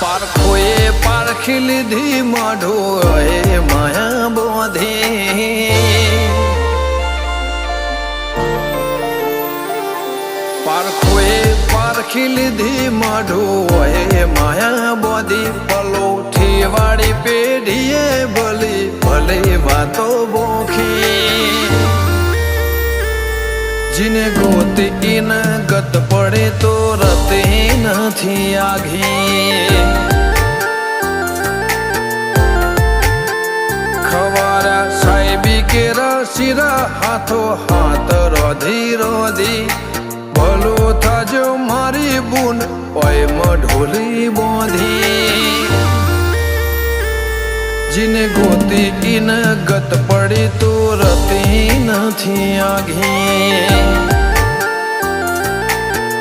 પારખોએ પારખી લીધી માઢો એ માયા બોધી પારખોએ પારખી લીધી માઢો એ માયા બોધી પલોઠી વાળી પેઢીએ ભલી ભલી વાતો બોખી जिने गोते इन गत पड़े तो रते नहीं आगे खवारा साहेबी के रसीरा हाथों हाथ रोधी रोधी भलो था जो मारी बून ओए मढोली बोधी जिने गोते इन गत पड़े तो रते नहीं आगे